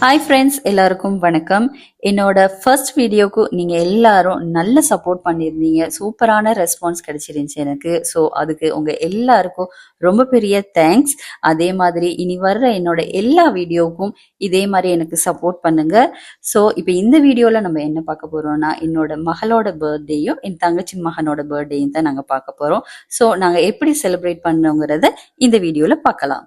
Hi friends, எல்லாருக்கும் வணக்கம். என்னோட ஃபர்ஸ்ட் வீடியோக்கு நீங்கள் எல்லாரும் நல்ல சப்போர்ட் பண்ணியிருந்தீங்க. சூப்பரான ரெஸ்பான்ஸ் கிடைச்சிருந்துச்சு எனக்கு. ஸோ அதுக்கு உங்கள் எல்லாருக்கும் ரொம்ப பெரிய தேங்க்ஸ். அதே மாதிரி இனி வர்ற என்னோட எல்லா வீடியோவுக்கும் இதே மாதிரி எனக்கு சப்போர்ட் பண்ணுங்க. ஸோ இப்போ இந்த வீடியோவில் நம்ம என்ன பார்க்க போகிறோம்னா, என்னோட மகளோட பர்த்டேயும் என் தங்கச்சி மகனோட பர்த்டேயும் தான் நாங்கள் பார்க்க போகிறோம். ஸோ நாங்கள் எப்படி செலிப்ரேட் பண்ணோங்கிறத இந்த வீடியோவில் பார்க்கலாம்.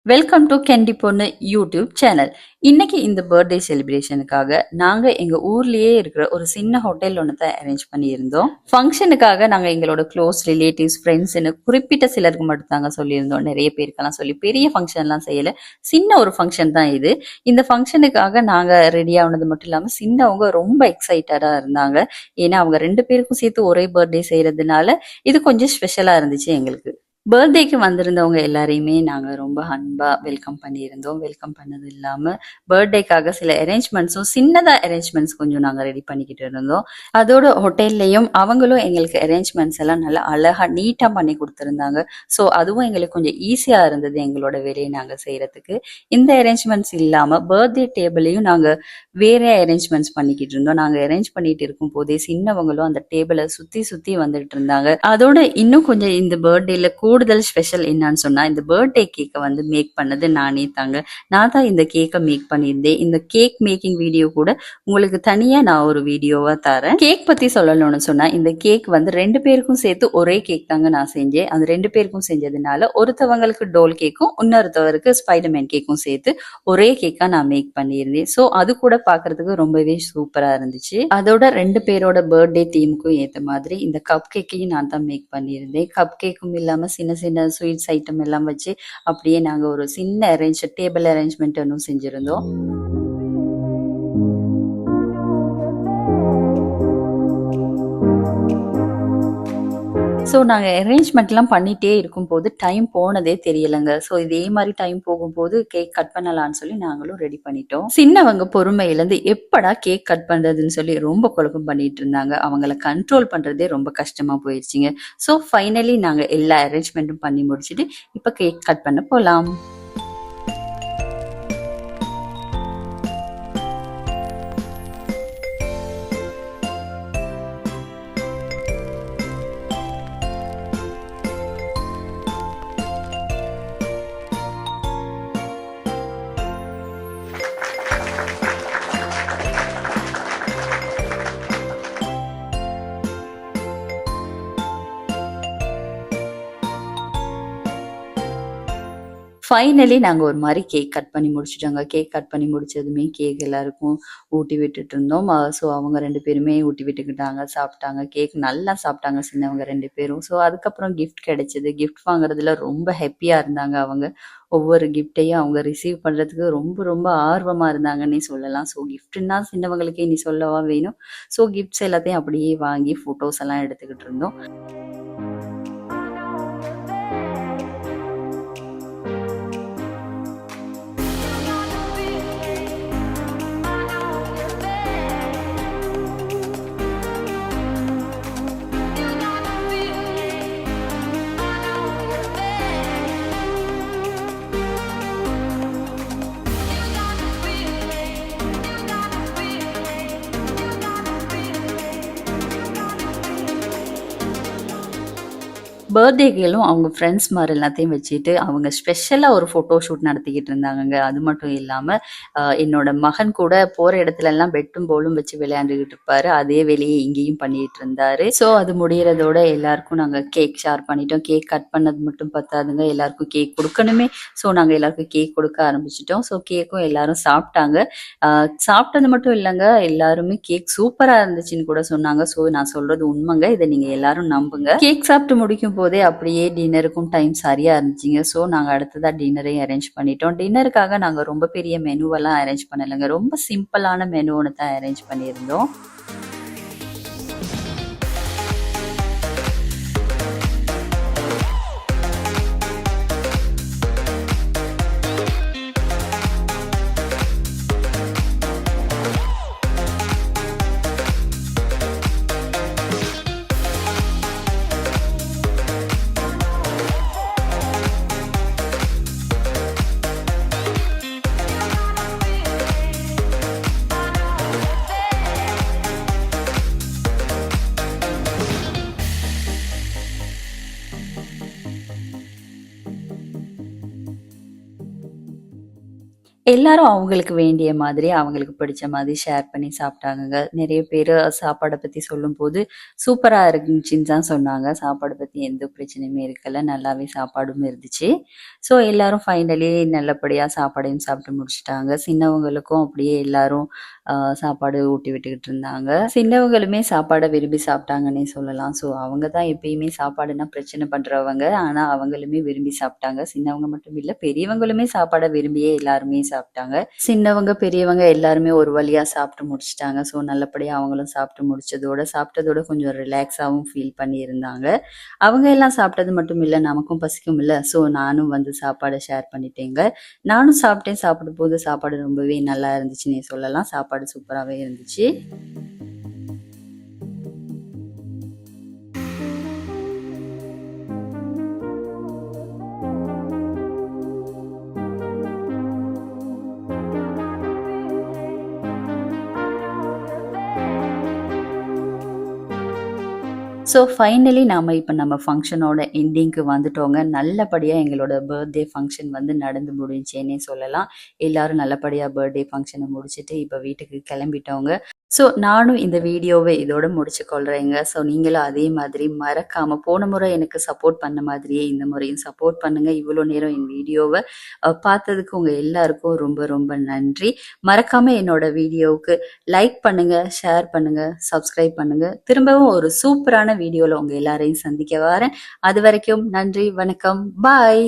வெல்கம் டு கெண்டி பொண்ணு யூடியூப் சேனல். இன்னைக்கு இந்த பர்த்டே செலிப்ரேஷனுக்காக நாங்கள் எங்கள் ஊர்லேயே இருக்கிற ஒரு சின்ன ஹோட்டல் ஒன்று தான் அரேஞ்ச் பண்ணியிருந்தோம். ஃபங்க்ஷனுக்காக நாங்கள் எங்களோட க்ளோஸ் ரிலேட்டிவ்ஸ் ஃப்ரெண்ட்ஸ்னு குறிப்பிட்ட சிலருக்கு மட்டும் தாங்க சொல்லியிருந்தோம். நிறைய பேருக்கெல்லாம் சொல்லி பெரிய ஃபங்க்ஷன்லாம் செய்யலை. சின்ன ஒரு ஃபங்க்ஷன் தான் இது. இந்த ஃபங்க்ஷனுக்காக நாங்கள் ரெடி ஆனது மட்டும் இல்லாமல் சின்னவங்க ரொம்ப எக்ஸைட்டடாக இருந்தாங்க. ஏன்னா அவங்க 2 பேருக்கும் சேர்த்து ஒரே பர்த்டே செய்கிறதுனால இது கொஞ்சம் ஸ்பெஷலாக இருந்துச்சு எங்களுக்கு. பர்த்டேக்கு வந்திருந்தவங்க எல்லாரையுமே நாங்கள் ரொம்ப அன்பாக வெல்கம் பண்ணியிருந்தோம். வெல்கம் பண்ணது இல்லாமல் பர்த்டேக்காக சில அரேஞ்ச்மெண்ட்ஸும் சின்னதாக அரேஞ்ச்மெண்ட்ஸ் கொஞ்சம் நாங்கள் ரெடி பண்ணிக்கிட்டு இருந்தோம். அதோட ஹோட்டல்லையும் அவங்களும் எங்களுக்கு அரேஞ்ச்மெண்ட்ஸ் எல்லாம் நல்லா அழகாக நீட்டாக பண்ணி கொடுத்துருந்தாங்க. ஸோ அதுவும் எங்களுக்கு கொஞ்சம் ஈஸியாக இருந்தது எங்களோட வேலையை நாங்கள் செய்கிறதுக்கு. இந்த அரேஞ்ச்மெண்ட்ஸ் இல்லாமல் பர்த்டே டேபிளையும் நாங்கள் வேற அரேஞ்ச்மெண்ட்ஸ் பண்ணிக்கிட்டு இருந்தோம். நாங்கள் அரேஞ்ச் பண்ணிட்டு இருக்கும் போதே சின்னவங்களும் அந்த டேபிளை சுற்றி சுற்றி வந்துட்டு இருந்தாங்க. அதோட இன்னும் கொஞ்சம் இந்த பர்த்டேல கூடுதல் ஸ்பெஷல் என்னன்னு சொன்னா, இந்த பர்த்டே கேக்கை வந்து மேக் பண்ணது நானே தாங்க. நான் தான் இந்த கேக்கை மேக் பண்ணியிருந்தேன். இந்த கேக் மேக்கிங் வீடியோ கூட உங்களுக்கு தனியா நான் ஒரு வீடியோவா தரேன். கேக் பத்தி சொல்லணும்னு சொன்னா, இந்த கேக் வந்து 2 பேருக்கும் சேர்த்து ஒரே கேக் தாங்க நான் செஞ்சேன். அந்த 2 பேருக்கும் செஞ்சதுனால ஒருத்தவங்களுக்கு டோல் கேக்கும் இன்னொருத்தவருக்கு ஸ்பைடர்மேன் கேக்கும் சேர்த்து ஒரே கேக்கா நான் மேக் பண்ணியிருந்தேன். ஸோ அது கூட பாக்குறதுக்கு ரொம்பவே சூப்பரா இருந்துச்சு. அதோட 2 பேரோட பர்த்டே தீமுக்கும் ஏத்த மாதிரி இந்த கப் கேக்கையும் நான் தான் மேக் பண்ணியிருந்தேன். கப் கேக்கும் இல்லாம சின்ன சின்ன ஸ்வீட்ஸ் ஐட்டம் எல்லாம் வச்சு அப்படியே நாங்க ஒரு சின்ன டேபிள் அரேஞ்ச்மெண்ட் ஒன்றும் செஞ்சிருந்தோம். ஸோ நாங்கள் அரேஞ்ச்மெண்ட்லாம் பண்ணிகிட்டே இருக்கும்போது டைம் போனதே தெரியலைங்க. ஸோ இதே மாதிரி டைம் போகும்போது கேக் கட் பண்ணலான்னு சொல்லி நாங்களும் ரெடி பண்ணிட்டோம். சின்னவங்க பொறுமையிலேருந்து எப்படா கேக் கட் பண்ணுறதுன்னு சொல்லி ரொம்ப குழப்பம் பண்ணிட்டு இருந்தாங்க. அவங்கள கண்ட்ரோல் பண்ணுறதே ரொம்ப கஷ்டமாக போயிடுச்சுங்க. ஸோ ஃபைனலி நாங்கள் எல்லா அரேஞ்ச்மெண்ட்டும் பண்ணி முடிச்சுட்டு இப்போ கேக் கட் பண்ண போகலாம். ஃபைனலி நாங்கள் ஒரு மாதிரி கேக் கட் பண்ணி முடிச்சுட்டோங்க. கேக் கட் பண்ணி முடிச்சதுமே கேக் எல்லாருக்கும் ஊட்டி விட்டுட்டு இருந்தோம். ஸோ அவங்க 2 பேருமே ஊட்டி விட்டுக்கிட்டாங்க, சாப்பிட்டாங்க. கேக் நல்லா சாப்பிட்டாங்க சின்னவங்க 2 பேரும். ஸோ அதுக்கப்புறம் கிஃப்ட் கிடைச்சது. கிஃப்ட் வாங்குறதுல ரொம்ப ஹாப்பியாக இருந்தாங்க அவங்க. ஒவ்வொரு கிஃப்டையும் அவங்க ரிசீவ் பண்ணுறதுக்கு ரொம்ப ரொம்ப ஆர்வமாக இருந்தாங்கன்னே சொல்லலாம். ஸோ கிஃப்ட்னா சின்னவங்களுக்கே இனி சொல்லவா வேணும். ஸோ கிஃப்ட்ஸ் எல்லாத்தையும் அப்படியே வாங்கி ஃபோட்டோஸ் எல்லாம் எடுத்துக்கிட்டு இருந்தோம். பர்த்டேகளும் அவங்க ஃப்ரெண்ட்ஸ் மாதிரி எல்லாத்தையும் வச்சுட்டு அவங்க ஸ்பெஷலாக ஒரு ஃபோட்டோ ஷூட் நடத்திக்கிட்டு இருந்தாங்கங்க. அது மட்டும் இல்லாமல் என்னோட மகன் கூட போகிற இடத்துலலாம் பெட்டும் போலும் வச்சு விளையாண்டுக்கிட்டு இருப்பாரு. அதே வேலையை இங்கேயும் பண்ணிட்டு இருந்தாரு. ஸோ அது முடிகிறதோட எல்லாருக்கும் நாங்கள் கேக் ஷேர் பண்ணிட்டோம். கேக் கட் பண்ணது மட்டும் பத்தாதுங்க, எல்லாருக்கும் கேக் கொடுக்கணுமே. ஸோ நாங்கள் எல்லாருக்கும் கேக் கொடுக்க ஆரம்பிச்சிட்டோம். ஸோ கேக்கும் எல்லாரும் சாப்பிட்டாங்க. சாப்பிட்டது மட்டும் இல்லைங்க, எல்லாருமே கேக் சூப்பராக இருந்துச்சுன்னு கூட சொன்னாங்க. ஸோ நான் சொல்றது உண்மைங்க, இதை நீங்கள் எல்லாரும் நம்புங்க. கேக் சாப்பிட்டு முடிக்கும் போதே அப்படியே டின்னருக்கும் டைம் சரியா இருந்துச்சுங்க. ஸோ நாங்கள் அடுத்ததாக டின்னரையும் அரேஞ்ச் பண்ணிட்டோம். டின்னருக்காக நாங்கள் ரொம்ப பெரிய மெனுவெல்லாம் அரேஞ்ச் பண்ணலைங்க. ரொம்ப சிம்பிளான மெனு ஒன்று தான் அரேஞ்ச் பண்ணியிருந்தோம். எல்லாரும் அவங்களுக்கு வேண்டிய மாதிரி, அவங்களுக்கு பிடிச்ச மாதிரி ஷேர் பண்ணி சாப்பிட்டாங்கங்க. நெறைய பேரு சாப்பாட பத்தி சொல்லும்போது, சூப்பரா இருந்துச்சுன்னு தான் சொன்னாங்க. சாப்பாட பத்தி எந்த பிரச்சனையுமே இருக்கல. நல்லாவே சாப்பாடும் இருந்துச்சு. ஸோ எல்லாரும் ஃபைனலி நல்லபடியா சாப்பாடையும் சாப்பிட்டு முடிச்சுட்டாங்க. சின்னவங்களுக்கும் அப்படியே எல்லாரும் சாப்பாடு ஊட்டி விட்டுக்கிட்டு இருந்தாங்க. சின்னவங்களுமே சாப்பாட விரும்பி சாப்பிட்டாங்கன்னே சொல்லலாம். ஸோ அவங்க தான் எப்பயுமே சாப்பாடுனா பிரச்சனை பண்றவங்க. ஆனா அவங்களுமே விரும்பி சாப்பிட்டாங்க. சின்னவங்க மட்டும் இல்ல, பெரியவங்களுமே சாப்பாட விரும்பியே எல்லாருமே சாப்பிட்டாங்க. சின்னவங்க, பெரியவங்க எல்லாருமே ஒரு வழியா சாப்பிட்டு முடிச்சுட்டாங்க. ஸோ நல்லபடியா அவங்களும் சாப்பிட்டதோட கொஞ்சம் ரிலாக்ஸாவும் ஃபீல் பண்ணியிருந்தாங்க. அவங்க எல்லாம் சாப்பிட்டது மட்டும் இல்ல, நமக்கும் பசிக்கும் இல்ல. ஸோ நானும் வந்து சாப்பாட ஷேர் பண்ணிட்டேங்க. நானும் சாப்பிட்டேன். சாப்பிடும்போது சாப்பாடு ரொம்பவே நல்லா இருந்துச்சுன்னே சொல்லலாம். சாப்பாடு சூப்பராவே இருந்துச்சு. ஸோ ஃபைனலி நாம இப்ப நம்ம ஃபங்ஷனோட எண்டிங்க்கு வந்துட்டோங்க. நல்லபடியா எங்களோட பர்த்டே ஃபங்ஷன் வந்து நடந்து முடிஞ்சுன்னே சொல்லலாம். எல்லாரும் நல்லபடியா பர்த்டே ஃபங்ஷன முடிச்சுட்டு இப்ப வீட்டுக்கு கிளம்பிட்டோங்க. ஸோ நானும் இந்த வீடியோவை இதோட முடிச்சுக்கொள்றேங்க. ஸோ நீங்களும் அதே மாதிரி மறக்காம போன முறை எனக்கு சப்போர்ட் பண்ண மாதிரியே இந்த முறையும் சப்போர்ட் பண்ணுங்க. இவ்வளோ நேரம் என் வீடியோவ பார்த்ததுக்கு உங்க எல்லாருக்கும் ரொம்ப ரொம்ப நன்றி. மறக்காம என்னோட வீடியோவுக்கு லைக் பண்ணுங்க, ஷேர் பண்ணுங்க, சப்ஸ்கிரைப் பண்ணுங்க. திரும்பவும் ஒரு சூப்பரான வீடியோல உங்க எல்லாரையும் சந்திக்க வரேன். அது வரைக்கும் நன்றி, வணக்கம், பாய்.